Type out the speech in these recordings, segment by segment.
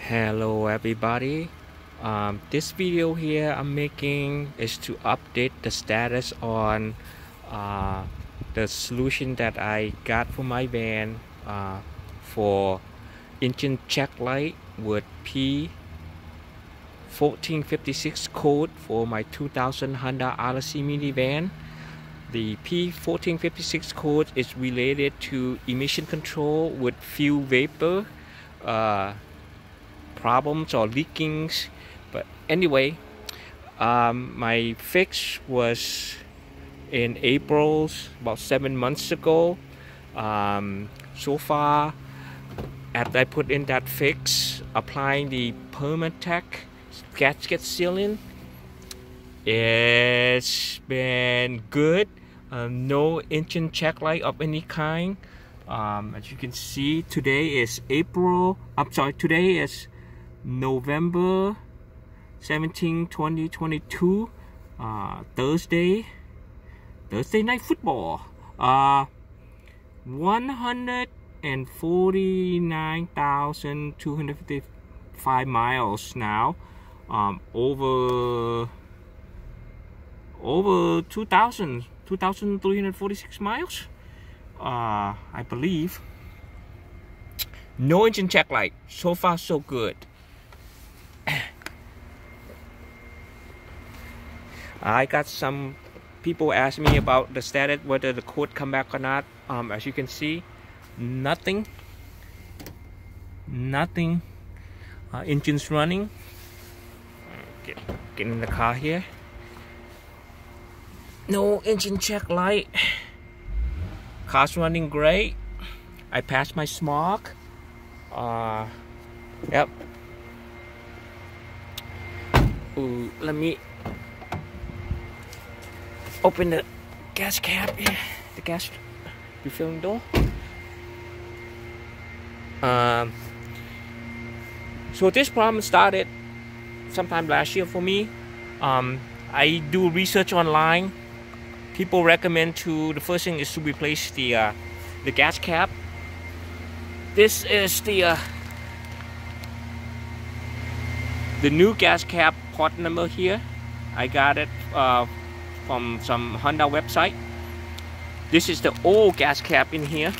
Hello everybody. This video here I'm making is to update the status on the solution that I got for my van for engine check light with P1456 code for my 2000 Honda Odyssey minivan. The P1456 code is related to emission control with fuel vapor problems or leakings. But anyway, my fix was in April, about 7 months ago. So far, after I put in that fix, applying the Permatex gasket sealant, it's been good. No engine check light of any kind. As you can see, today is today is November 17, 2022, Thursday night football. 149,255 miles now. Over 2,346 miles, I believe. No engine check light. So far so good. I got some people ask me about the status, whether the code come back or not. As you can see, nothing. Engine's running. Get in the car here. No engine check light. Car's running great. I passed my smog. Yep. Ooh, let me open the gas cap here. The gas refilling door. So this problem started sometime last year for me. I do research online. People recommend the first thing is to replace the gas cap. This is the new gas cap part number here. I got it from some Honda website. This is the old gas cap in here,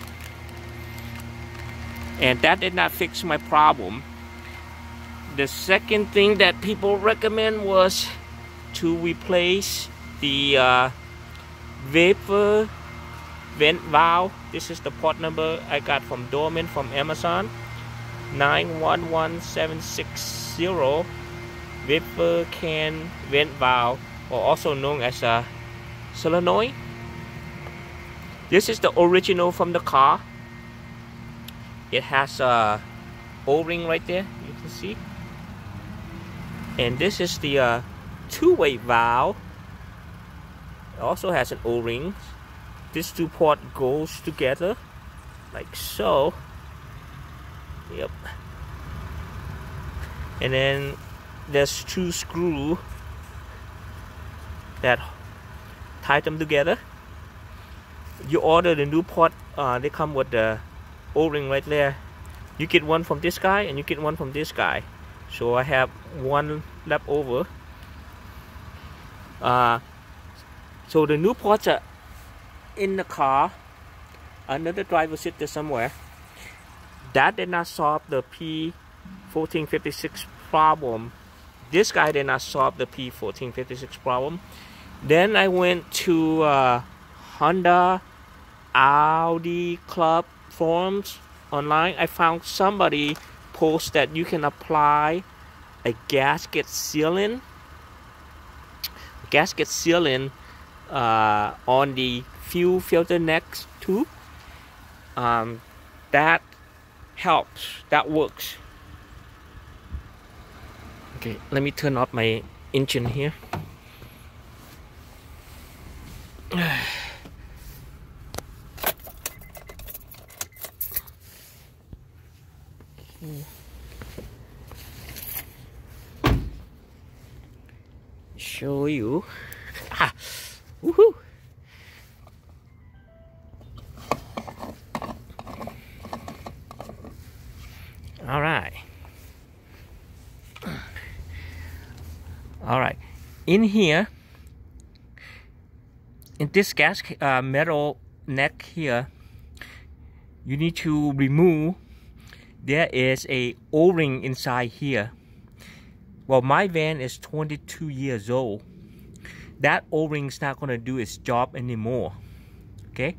and that did not fix my problem. The second thing that people recommend was to replace the vapor vent valve. This is the part number I got from Dorman from Amazon. 911760 vapor can vent valve, or also known as a solenoid. This is the original from the car. It has a O-ring right there, you can see. And this is the two-way valve. It also has an O-ring. This two port goes together like so. Yep. And then there's two screws that tie them together. You order the new port, they come with the O-ring right there. You get one from this guy and you get one from this guy. So I have one left over. So the new ports are in the car under the driver's seat there somewhere. That did not solve the P1456 problem. This guy did not solve the P1456 problem. Then I went to Honda Audi Club forums online. I found somebody post that you can apply a gasket sealant on the fuel filter neck tube. That helps. That works. Okay, let me turn off my engine here. Show you. Woohoo! All right. All right, in here, in this gasket, metal neck here, you need to remove. There is a O-ring inside here. Well, my van is 22 years old. That O-ring is not going to do its job anymore. Okay,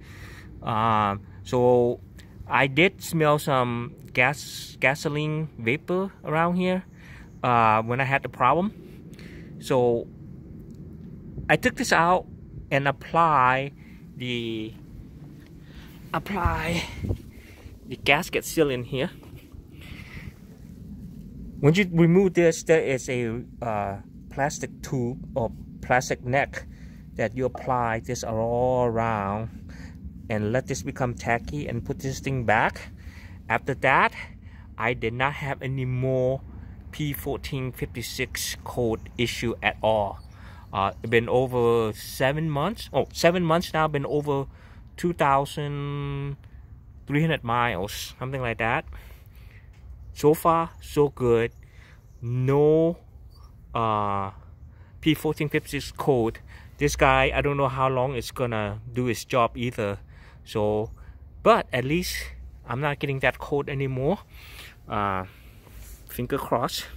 so I did smell some gasoline vapor around here when I had the problem. So I took this out and apply the gasket seal in here. When you remove this, there is a plastic tube or plastic neck that you apply this all around and let this become tacky and put this thing back. After that, I did not have any more P1456 code issue at all. It's been over 7 months. Oh, 7 months now. Been over 2,300 miles, something like that. So far, so good. No P1456 code. This guy, I don't know how long it's gonna do its job either. So, but at least I'm not getting that code anymore. Finger crossed.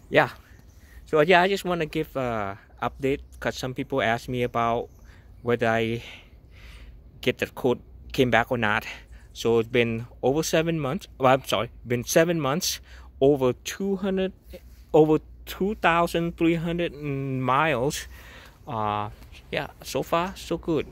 Yeah. So yeah, I just want to give an update because some people ask me about whether I get the code came back or not. So it's been over 7 months. Well, I'm sorry, been 7 months, over 2,300 miles. Yeah, so far so good.